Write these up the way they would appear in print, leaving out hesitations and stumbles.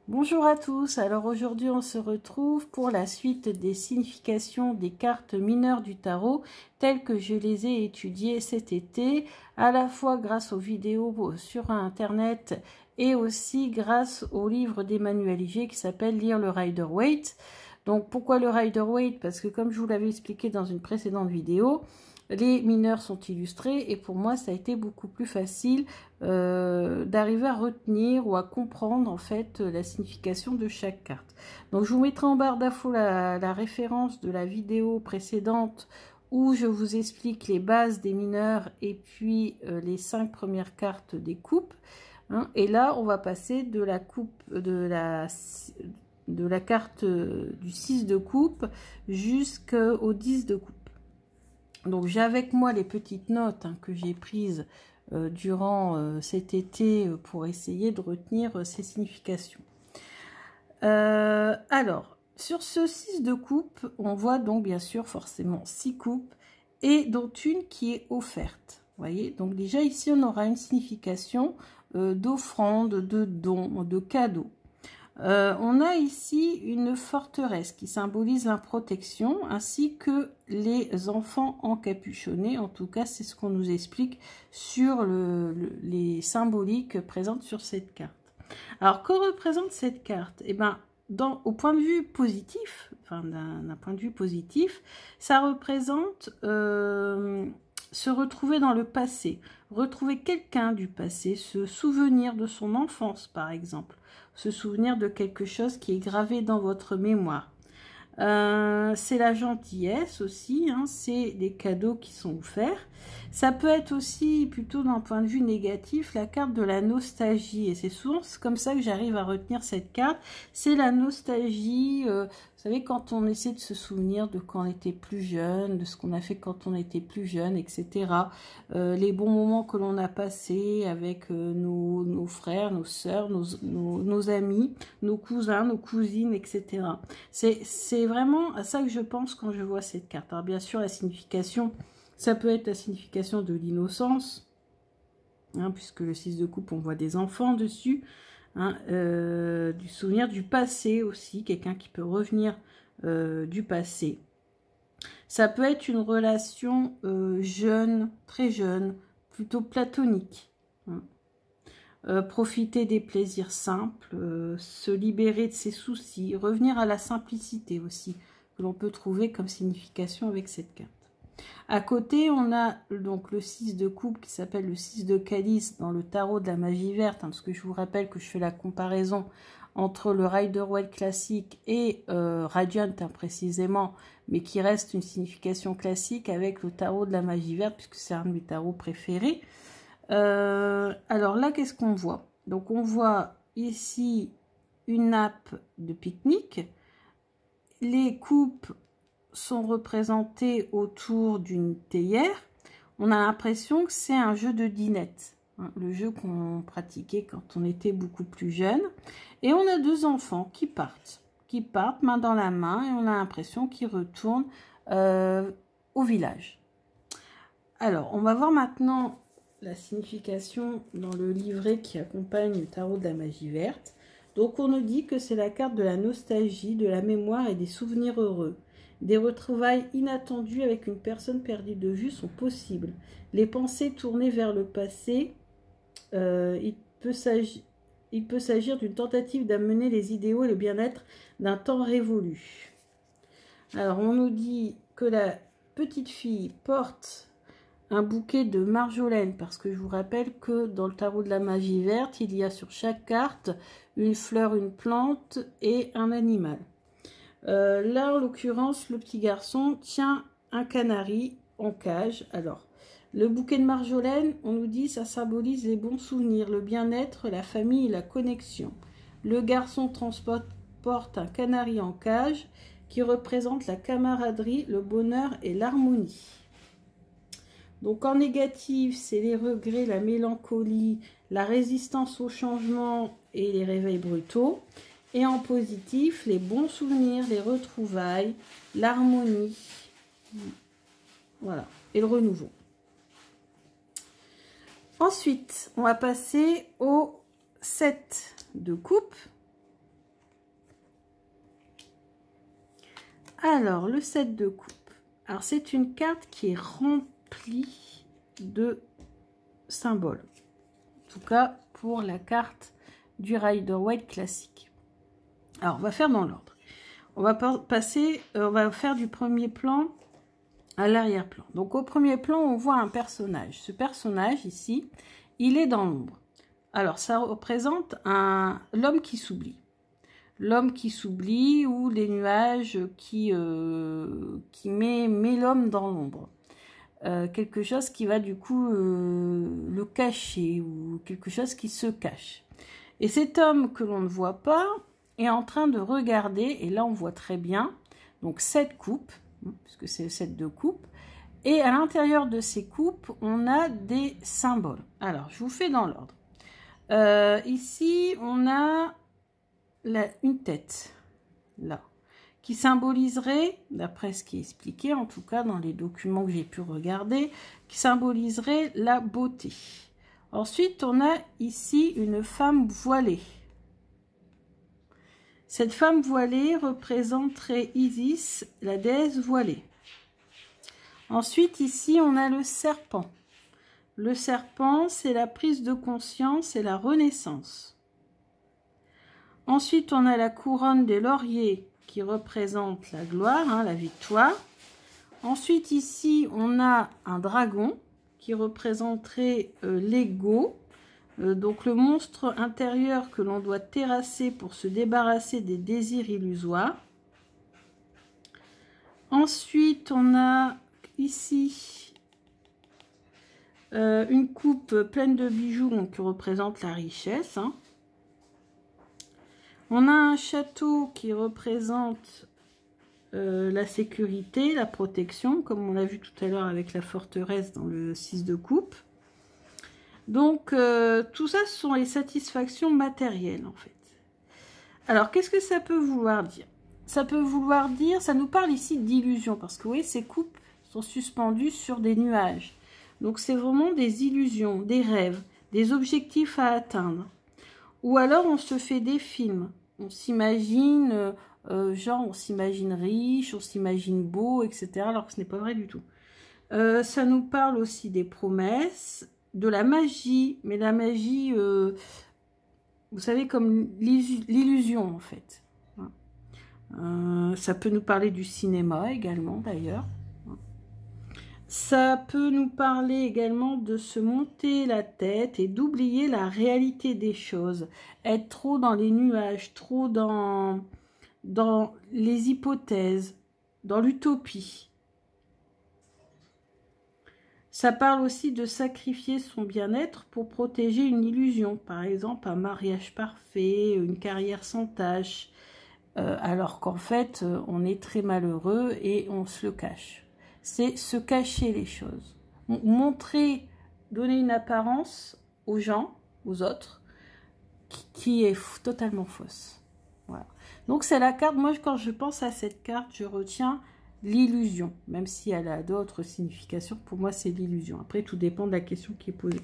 Bonjour à tous, alors aujourd'hui on se retrouve pour la suite des significations des cartes mineures du tarot telles que je les ai étudiées cet été, à la fois grâce aux vidéos sur internet et aussi grâce au livre d'Emmanuel Iger qui s'appelle Lire le Rider-Waite. Donc pourquoi le Rider-Waite? Parce que comme je vous l'avais expliqué dans une précédente vidéo, les mineurs sont illustrés et pour moi ça a été beaucoup plus facile d'arriver à retenir ou à comprendre en fait la signification de chaque carte. Donc je vous mettrai en barre d'infos la référence de la vidéo précédente où je vous explique les bases des mineurs et puis les 5 premières cartes des coupes. Hein. Et là on va passer de la coupe de la carte du 6 de coupe jusqu'au 10 de coupe. Donc j'ai avec moi les petites notes que j'ai prises durant cet été pour essayer de retenir ces significations. Alors, sur ce 6 de coupe, on voit donc bien sûr forcément 6 coupes et dont une qui est offerte. Vous voyez, donc déjà ici on aura une signification d'offrande, de don, de cadeau. On a ici une forteresse qui symbolise la protection ainsi que les enfants encapuchonnés. En tout cas, c'est ce qu'on nous explique sur les symboliques présentes sur cette carte. Alors, que représente cette carte? Eh bien, au point de vue positif, enfin d'un point de vue positif, ça représente se retrouver dans le passé, retrouver quelqu'un du passé, se souvenir de son enfance par exemple, se souvenir de quelque chose qui est gravé dans votre mémoire. C'est la gentillesse aussi, hein, c'est des cadeaux qui sont offerts. Ça peut être aussi, plutôt d'un point de vue négatif, la carte de la nostalgie. Et c'est souvent comme ça que j'arrive à retenir cette carte. C'est la nostalgie, vous savez, quand on essaie de se souvenir de quand on était plus jeune, de ce qu'on a fait quand on était plus jeune, etc. Les bons moments que l'on a passés avec nos frères, nos sœurs, nos amis, nos cousins, nos cousines, etc. C'est vraiment à ça que je pense quand je vois cette carte. Alors bien sûr, la signification, ça peut être la signification de l'innocence, hein, puisque le 6 de coupe, on voit des enfants dessus, hein, du souvenir du passé aussi, quelqu'un qui peut revenir du passé. Ça peut être une relation jeune, très jeune, plutôt platonique. Hein. Profiter des plaisirs simples, se libérer de ses soucis, revenir à la simplicité aussi, que l'on peut trouver comme signification avec cette carte. À côté, on a donc le 6 de coupe qui s'appelle le 6 de calice dans le tarot de la magie verte, hein, parce que je vous rappelle que je fais la comparaison entre le Rider-Waite classique et Radiant hein, précisément, mais qui reste une signification classique avec le tarot de la magie verte, puisque c'est un de mes tarots préférés. Alors là, qu'est-ce qu'on voit? Donc on voit ici une nappe de pique-nique. Les coupes sont représentées autour d'une théière. On a l'impression que c'est un jeu de dinette, hein, le jeu qu'on pratiquait quand on était beaucoup plus jeune. Et on a deux enfants qui partent main dans la main, et on a l'impression qu'ils retournent au village. Alors, on va voir maintenant la signification dans le livret qui accompagne le tarot de la magie verte. Donc on nous dit que c'est la carte de la nostalgie, de la mémoire et des souvenirs heureux. Des retrouvailles inattendues avec une personne perdue de vue sont possibles. Les pensées tournées vers le passé, il peut s'agir d'une tentative d'amener les idéaux et le bien-être d'un temps révolu. Alors on nous dit que la petite fille porte un bouquet de marjolaine, parce que je vous rappelle que dans le tarot de la magie verte, il y a sur chaque carte une fleur, une plante et un animal. Là, en l'occurrence, le petit garçon tient un canari en cage. Alors, le bouquet de marjolaine, on nous dit, ça symbolise les bons souvenirs, le bien-être, la famille et la connexion. Le garçon porte un canari en cage qui représente la camaraderie, le bonheur et l'harmonie. Donc en négatif, c'est les regrets, la mélancolie, la résistance au changement et les réveils brutaux. Et en positif, les bons souvenirs, les retrouvailles, l'harmonie, voilà, et le renouveau. Ensuite, on va passer au 7 de coupe. Alors, le 7 de coupe. Alors, c'est une carte qui est remplie de symboles. En tout cas, pour la carte du Rider-Waite classique. Alors, on va faire dans l'ordre. On va passer, on va faire du premier plan à l'arrière-plan. Donc, au premier plan, on voit un personnage. Ce personnage, ici, il est dans l'ombre. Alors, ça représente l'homme qui s'oublie. L'homme qui s'oublie ou les nuages qui met l'homme dans l'ombre. Quelque chose qui va du coup le cacher ou quelque chose qui se cache. Et cet homme que l'on ne voit pas est en train de regarder, et là on voit très bien, donc 7 coupes, puisque c'est le 7 de coupe, et à l'intérieur de ces coupes, on a des symboles. Alors, je vous fais dans l'ordre. Ici, on a une tête, là, qui symboliserait, d'après ce qui est expliqué, en tout cas dans les documents que j'ai pu regarder, qui symboliserait la beauté. Ensuite, on a ici une femme voilée. Cette femme voilée représenterait Isis, la déesse voilée. Ensuite, ici, on a le serpent. Le serpent, c'est la prise de conscience et la renaissance. Ensuite, on a la couronne des lauriers qui représente la gloire, hein, la victoire. Ensuite, ici, on a un dragon qui représenterait l'ego, donc le monstre intérieur que l'on doit terrasser pour se débarrasser des désirs illusoires. Ensuite, on a ici une coupe pleine de bijoux qui représente la richesse. Hein. On a un château qui représente la sécurité, la protection, comme on l'a vu tout à l'heure avec la forteresse dans le 6 de coupe. Donc, tout ça, ce sont les satisfactions matérielles, en fait. Alors, qu'est-ce que ça peut vouloir dire? Ça peut vouloir dire, ça nous parle ici d'illusions, parce que vous voyez, ces coupes sont suspendues sur des nuages. Donc, c'est vraiment des illusions, des rêves, des objectifs à atteindre. Ou alors, on se fait des films. On s'imagine, genre, on s'imagine riche, on s'imagine beau, etc. Alors que ce n'est pas vrai du tout. Ça nous parle aussi des promesses, de la magie. Mais la magie, vous savez, comme l'illusion, en fait. Ça peut nous parler du cinéma également, d'ailleurs. Ça peut nous parler également de se monter la tête et d'oublier la réalité des choses. Être trop dans les nuages, trop dans les hypothèses, dans l'utopie. Ça parle aussi de sacrifier son bien-être pour protéger une illusion. Par exemple, un mariage parfait, une carrière sans tâche. Alors qu'en fait, on est très malheureux et on se le cache. C'est se cacher les choses. Montrer, donner une apparence aux gens, aux autres, qui est totalement fausse. Voilà. Donc c'est la carte, moi quand je pense à cette carte, je retiens l'illusion. Même si elle a d'autres significations, pour moi c'est l'illusion. Après, tout dépend de la question qui est posée.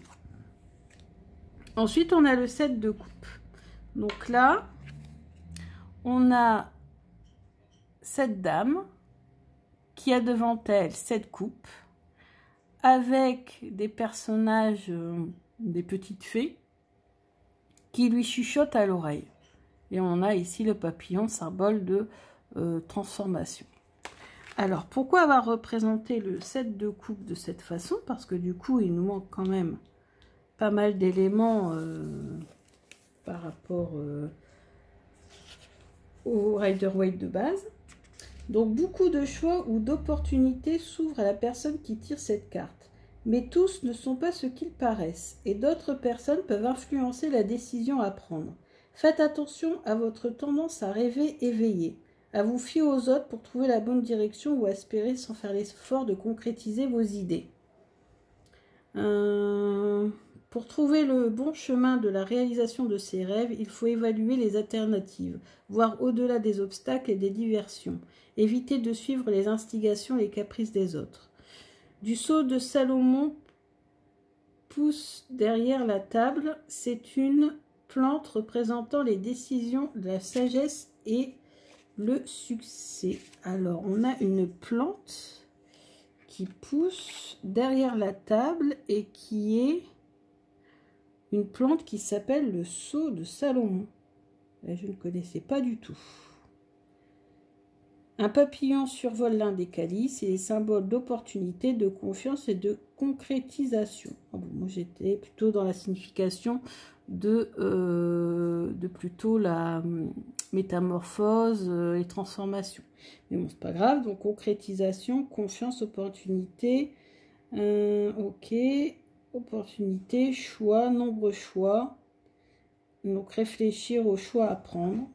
Ensuite, on a le 7 de coupe. Donc là, on a cette dame qui a devant elle 7 coupes avec des personnages, des petites fées qui lui chuchotent à l'oreille. Et on a ici le papillon, symbole de transformation. Alors, pourquoi avoir représenté le 7 de coupe de cette façon? Parce que du coup, il nous manque quand même pas mal d'éléments par rapport au Rider-Waite de base. Donc, beaucoup de choix ou d'opportunités s'ouvrent à la personne qui tire cette carte. Mais tous ne sont pas ce qu'ils paraissent, et d'autres personnes peuvent influencer la décision à prendre. Faites attention à votre tendance à rêver éveillé, à vous fier aux autres pour trouver la bonne direction ou à espérer sans faire l'effort de concrétiser vos idées. Pour trouver le bon chemin de la réalisation de ses rêves, il faut évaluer les alternatives, voir au-delà des obstacles et des diversions. Évitez de suivre les instigations et les caprices des autres. Du sceau de Salomon pousse derrière la table, c'est une plante représentant les décisions de la sagesse et le succès. Alors, on a une plante qui pousse derrière la table et qui est une plante qui s'appelle le sceau de Salomon. Et je ne connaissais pas du tout. Un papillon survole l'un des calices et est symbole d'opportunité, de confiance et de concrétisation. Ah bon, moi, j'étais plutôt dans la signification de plutôt la métamorphose et transformation. Mais bon, c'est pas grave. Donc, concrétisation, confiance, opportunité. Ok. Opportunité, choix, nombreux choix. Donc, réfléchir aux choix à prendre.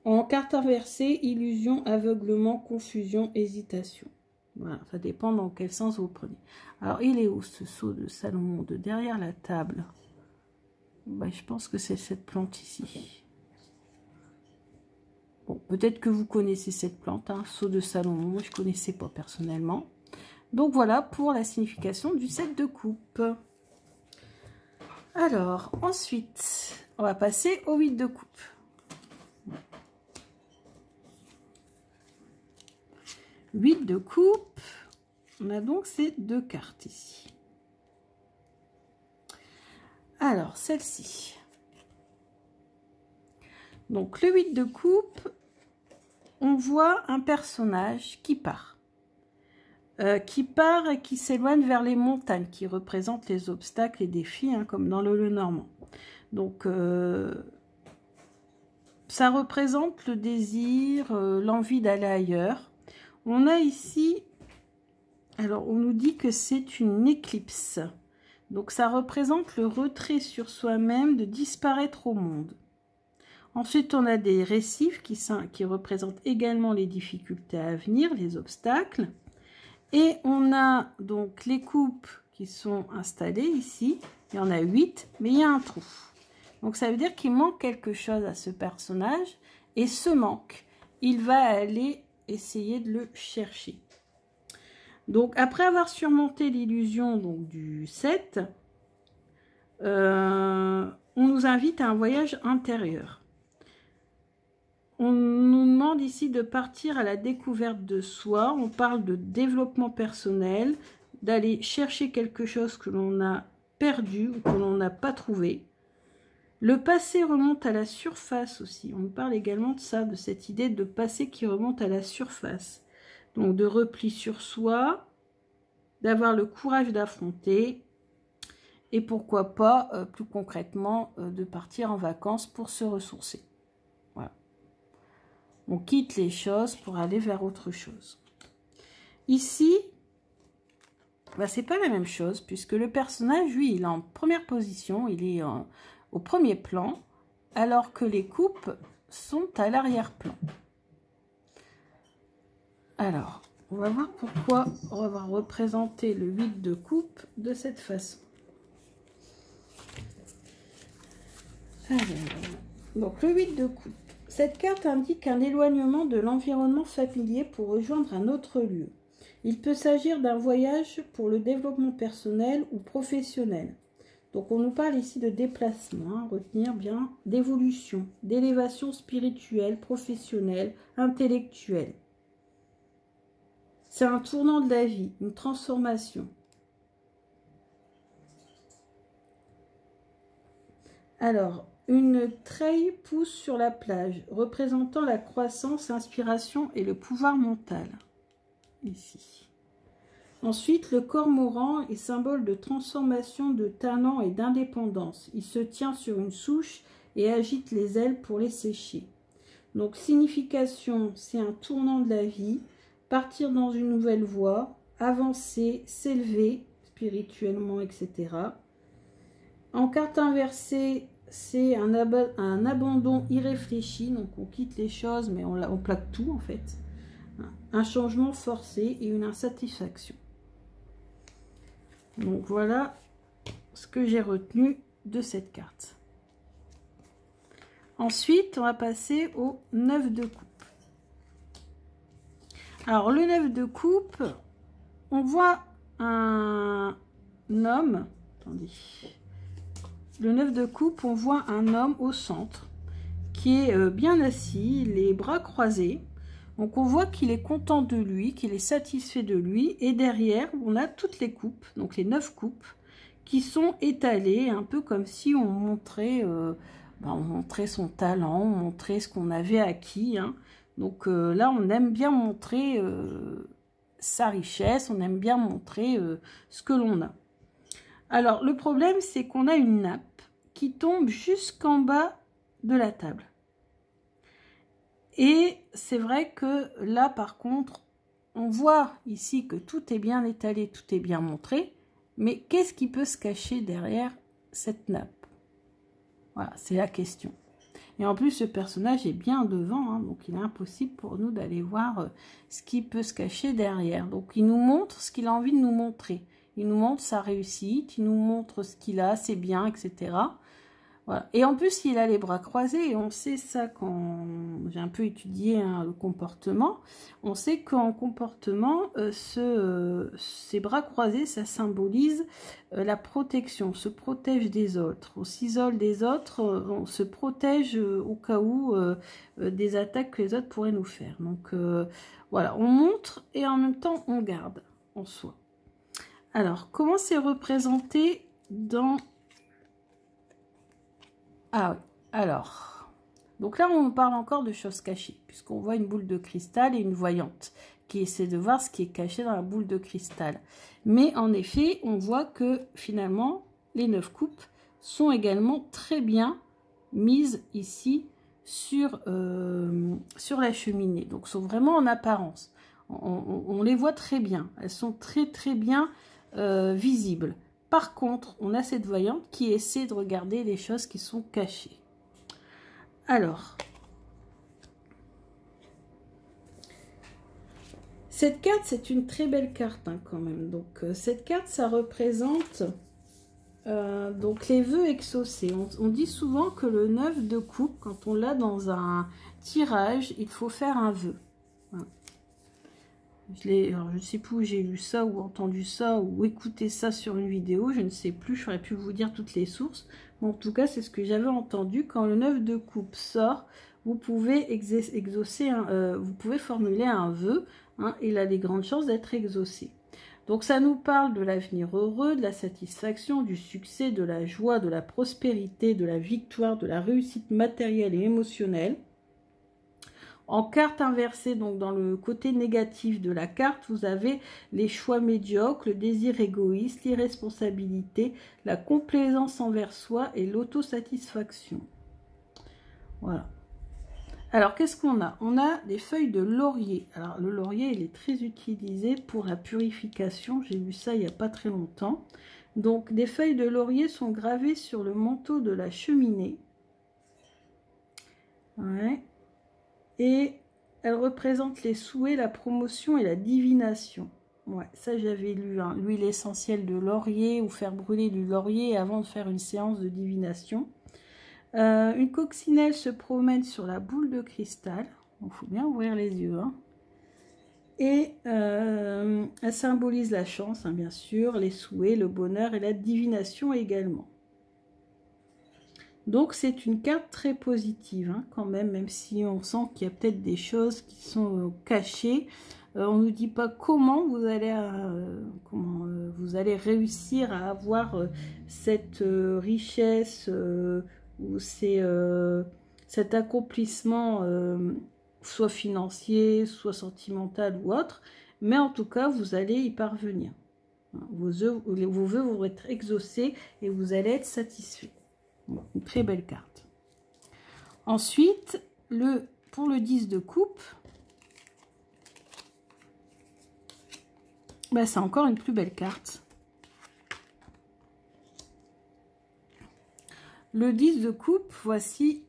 En carte inversée, illusion, aveuglement, confusion, hésitation. Voilà, ça dépend dans quel sens vous prenez. Alors, il est où ce sceau de Salomon de derrière la table? Ben, je pense que c'est cette plante ici. Bon, peut-être que vous connaissez cette plante, hein, sceau de Salomon. Moi, je ne connaissais pas personnellement. Donc, voilà pour la signification du 7 de coupe. Alors, ensuite, on va passer au 8 de coupe. 8 de coupe, on a donc ces deux cartes ici. Alors, celle-ci. Donc, le 8 de coupe, on voit un personnage qui part. Et qui s'éloigne vers les montagnes, qui représentent les obstacles et défis, hein, comme dans le Lenormand. Donc, ça représente le désir, l'envie d'aller ailleurs. On a ici, alors on nous dit que c'est une éclipse. Donc ça représente le retrait sur soi-même, de disparaître au monde. Ensuite, on a des récifs qui représentent également les difficultés à venir, les obstacles. Et on a donc les coupes qui sont installées ici. Il y en a 8, mais il y a un trou. Donc ça veut dire qu'il manque quelque chose à ce personnage. Et ce manque, il va aller essayer de le chercher. Donc, après avoir surmonté l'illusion du 7, on nous invite à un voyage intérieur. On nous demande ici de partir à la découverte de soi. On parle de développement personnel, d'aller chercher quelque chose que l'on a perdu ou que l'on n'a pas trouvé. Le passé remonte à la surface aussi. On parle également de ça, de cette idée de passé qui remonte à la surface. Donc de repli sur soi, d'avoir le courage d'affronter et pourquoi pas, plus concrètement, de partir en vacances pour se ressourcer. Voilà. On quitte les choses pour aller vers autre chose. Ici, bah, c'est pas la même chose puisque le personnage, lui, il est en première position, il est au premier plan, alors que les coupes sont à l'arrière-plan. Alors, on va voir pourquoi on va représenter le 8 de coupe de cette façon. Alors, donc le 8 de coupe. Cette carte indique un éloignement de l'environnement familier pour rejoindre un autre lieu. Il peut s'agir d'un voyage pour le développement personnel ou professionnel. Donc on nous parle ici de déplacement, hein, retenir bien, d'évolution, d'élévation spirituelle, professionnelle, intellectuelle. C'est un tournant de la vie, une transformation. Alors, une treille pousse sur la plage, représentant la croissance, l'inspiration et le pouvoir mental. Ici. Ensuite, le cormoran est symbole de transformation, de talent et d'indépendance. Il se tient sur une souche et agite les ailes pour les sécher. Donc, signification, c'est un tournant de la vie, partir dans une nouvelle voie, avancer, s'élever spirituellement, etc. En carte inversée, c'est un abandon irréfléchi, donc on quitte les choses, mais on plaque tout en fait. Un changement forcé et une insatisfaction. Donc voilà ce que j'ai retenu de cette carte. Ensuite, on va passer au 9 de coupe. Alors le 9 de coupe, on voit un homme, attendez, le 9 de coupe, on voit un homme au centre qui est bien assis, les bras croisés. Donc on voit qu'il est content de lui, qu'il est satisfait de lui. Et derrière, on a toutes les coupes, donc les 9 coupes, qui sont étalées, un peu comme si on montrait, on montrait son talent, on montrait ce qu'on avait acquis. Hein. Donc là, on aime bien montrer sa richesse, on aime bien montrer ce que l'on a. Alors, le problème, c'est qu'on a une nappe qui tombe jusqu'en bas de la table. Et c'est vrai que là, par contre, on voit ici que tout est bien étalé, tout est bien montré. Mais qu'est-ce qui peut se cacher derrière cette nappe? Voilà, c'est la question. Et en plus, ce personnage est bien devant, hein, donc il est impossible pour nous d'aller voir ce qui peut se cacher derrière. Donc, il nous montre ce qu'il a envie de nous montrer. Il nous montre sa réussite, il nous montre ce qu'il a, ses biens, etc. Voilà. Et en plus, il a les bras croisés, et on sait ça quand j'ai un peu étudié hein, le comportement. On sait qu'en comportement, ces bras croisés, ça symbolise la protection, on se protège des autres, on s'isole des autres, on se protège au cas où des attaques que les autres pourraient nous faire. Donc voilà, on montre et en même temps on garde en soi. Alors, comment c'est représenté dans... Ah oui, alors, donc là on parle encore de choses cachées, puisqu'on voit une boule de cristal et une voyante qui essaie de voir ce qui est caché dans la boule de cristal. Mais en effet, on voit que finalement, les 9 coupes sont également très bien mises ici sur la cheminée. Donc, sont vraiment en apparence. On les voit très bien. Elles sont très bien visibles. Par contre, on a cette voyante qui essaie de regarder les choses qui sont cachées. Alors, cette carte, c'est une très belle carte hein, quand même. Donc, cette carte, ça représente donc les vœux exaucés. On dit souvent que le 9 de coupe, quand on l'a dans un tirage, il faut faire un vœu. Alors, je ne sais plus où j'ai lu ça ou entendu ça ou écouté ça sur une vidéo, je ne sais plus, j'aurais pu vous dire toutes les sources. Mais en tout cas, c'est ce que j'avais entendu. Quand le 9 de coupe sort, vous pouvez exaucer, vous pouvez formuler un vœu. Hein, il a des grandes chances d'être exaucé. Donc ça nous parle de l'avenir heureux, de la satisfaction, du succès, de la joie, de la prospérité, de la victoire, de la réussite matérielle et émotionnelle. En carte inversée, donc dans le côté négatif de la carte, vous avez les choix médiocres, le désir égoïste, l'irresponsabilité, la complaisance envers soi et l'autosatisfaction. Voilà. Alors, qu'est-ce qu'on a? On a des feuilles de laurier. Alors, le laurier, il est très utilisé pour la purification. J'ai vu ça il n'y a pas très longtemps. Donc, des feuilles de laurier sont gravées sur le manteau de la cheminée. Ouais. Et elle représente les souhaits, la promotion et la divination. Ouais, ça j'avais lu, hein, l'huile essentielle de laurier ou faire brûler du laurier avant de faire une séance de divination. Une coccinelle se promène sur la boule de cristal. Il faut bien ouvrir les yeux. Hein. Et elle symbolise la chance, hein, bien sûr, les souhaits, le bonheur et la divination également. Donc, c'est une carte très positive, hein, quand même si on sent qu'il y a peut-être des choses qui sont cachées. On ne nous dit pas comment vous allez réussir à avoir cette richesse ou cet accomplissement, soit financier, soit sentimental ou autre. Mais en tout cas, vous allez y parvenir. Vos vœux vont être exaucés et vous allez être satisfait. Bon, une très belle carte. Ensuite, pour le 10 de coupe, bah, c'est encore une plus belle carte. Le 10 de coupe, voici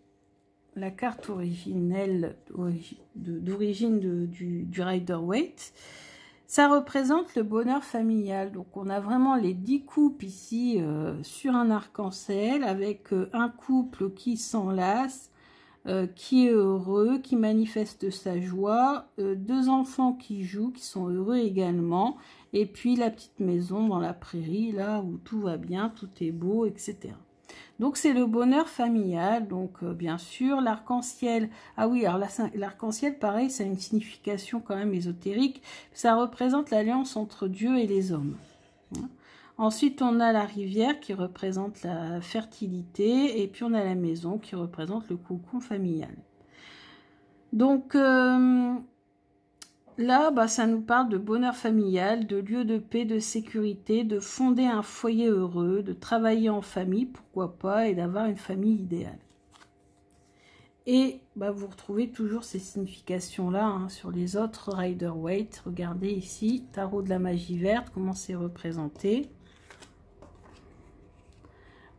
la carte originelle d'origine du Rider-Waite. Ça représente le bonheur familial. Donc, on a vraiment les 10 coupes ici sur un arc-en-ciel avec un couple qui s'enlace, qui est heureux, qui manifeste sa joie, 2 enfants qui jouent, qui sont heureux également, et puis la petite maison dans la prairie, là où tout va bien, tout est beau, etc. Donc c'est le bonheur familial, donc bien sûr l'arc-en-ciel. Ah oui, alors l'arc-en-ciel, pareil, ça a une signification quand même ésotérique. Ça représente l'alliance entre Dieu et les hommes. Ensuite, on a la rivière qui représente la fertilité, et puis on a la maison qui représente le cocon familial. Donc là, bah, ça nous parle de bonheur familial, de lieu de paix, de sécurité, de fonder un foyer heureux, de travailler en famille, pourquoi pas, et d'avoir une famille idéale. Et bah, vous retrouvez toujours ces significations-là hein, sur les autres Rider-Waite. Regardez ici, tarot de la magie verte, comment c'est représenté.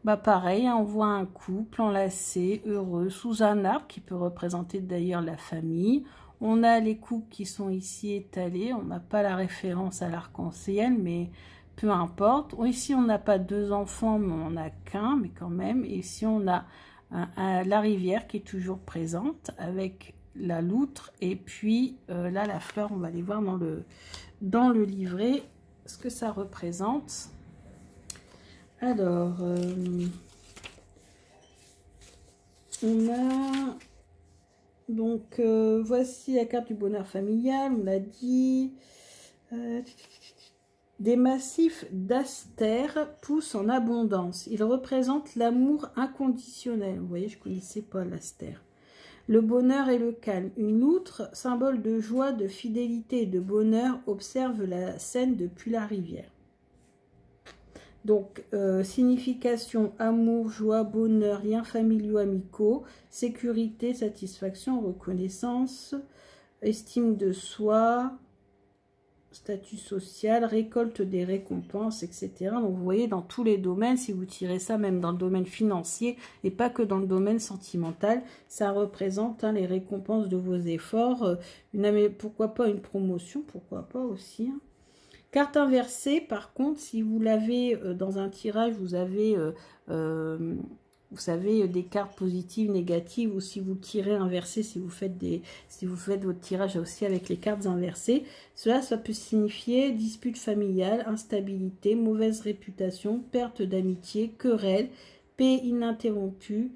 Bah pareil, hein, on voit un couple enlacé, heureux, sous un arbre qui peut représenter d'ailleurs la famille. On a les couples qui sont ici étalés, on n'a pas la référence à l'arc-en-ciel, mais peu importe. Ici, on n'a pas 2 enfants, mais on n'a qu'un, mais quand même. Et ici, on a la rivière qui est toujours présente avec la loutre. Et puis là, la fleur, on va aller voir dans le livret ce que ça représente. Alors, on a... Donc, voici la carte du bonheur familial, on l'a dit. Des massifs d'astères poussent en abondance. Ils représentent l'amour inconditionnel. Vous voyez, je ne connaissais pas l'astère. Le bonheur et le calme. Une loutre, symbole de joie, de fidélité et de bonheur, observe la scène depuis la rivière. Donc, signification, amour, joie, bonheur, liens familiaux, amicaux, sécurité, satisfaction, reconnaissance, estime de soi, statut social, récolte des récompenses, etc. Donc, vous voyez, dans tous les domaines, si vous tirez ça, même dans le domaine financier, et pas que dans le domaine sentimental, ça représente hein, les récompenses de vos efforts, pourquoi pas une promotion, pourquoi pas aussi, hein. Carte inversée, par contre, si vous l'avez dans un tirage, vous avez, vous savez, des cartes positives, négatives, ou si vous tirez inversé, si vous faites votre tirage aussi avec les cartes inversées, cela, ça peut signifier dispute familiale, instabilité, mauvaise réputation, perte d'amitié, querelle, paix interrompue,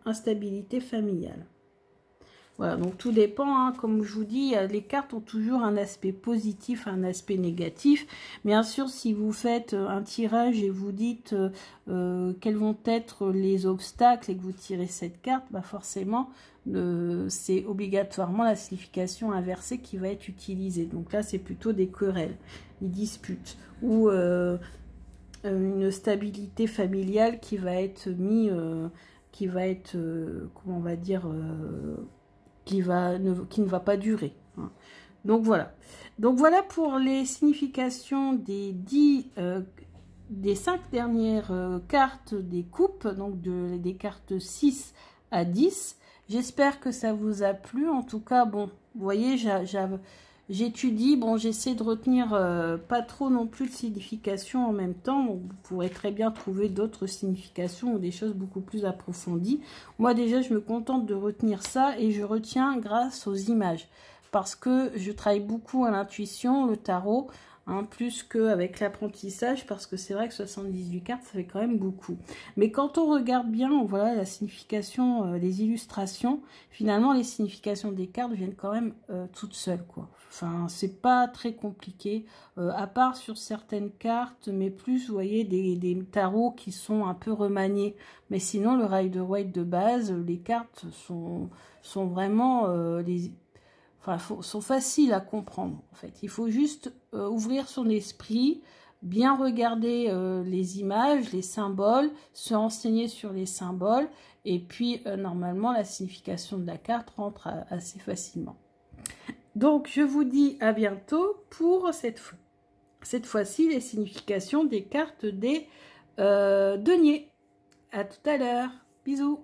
instabilité familiale. Voilà, donc tout dépend, hein, comme je vous dis, les cartes ont toujours un aspect positif, un aspect négatif. Bien sûr, si vous faites un tirage et vous dites quels vont être les obstacles et que vous tirez cette carte, bah forcément, c'est obligatoirement la signification inversée qui va être utilisée. Donc là, c'est plutôt des querelles, des disputes, ou une stabilité familiale qui va être comment on va dire... qui ne va pas durer. Hein. Donc voilà. Donc voilà pour les significations des 5 dernières cartes des coupes, donc des cartes 6 à 10. J'espère que ça vous a plu. En tout cas, bon, vous voyez, j'étudie, bon, j'essaie de retenir pas trop non plus de significations en même temps. Donc, vous pourrez très bien trouver d'autres significations ou des choses beaucoup plus approfondies. Moi, déjà, je me contente de retenir ça et je retiens grâce aux images. Parce que je travaille beaucoup à l'intuition, le tarot, hein, plus qu'avec l'apprentissage, parce que c'est vrai que 78 cartes, ça fait quand même beaucoup. Mais quand on regarde bien, voilà la signification, les illustrations, finalement, les significations des cartes viennent quand même toutes seules, quoi. Enfin, c'est pas très compliqué, à part sur certaines cartes, mais plus, vous voyez, des tarots qui sont un peu remaniés. Mais sinon, le Rider-Waite de base, les cartes sont vraiment... sont faciles à comprendre, en fait. Il faut juste ouvrir son esprit, bien regarder les images, les symboles, se renseigner sur les symboles, et puis, normalement, la signification de la carte rentre assez facilement. Donc, je vous dis à bientôt pour cette fois-ci, les significations des cartes des deniers. À tout à l'heure. Bisous.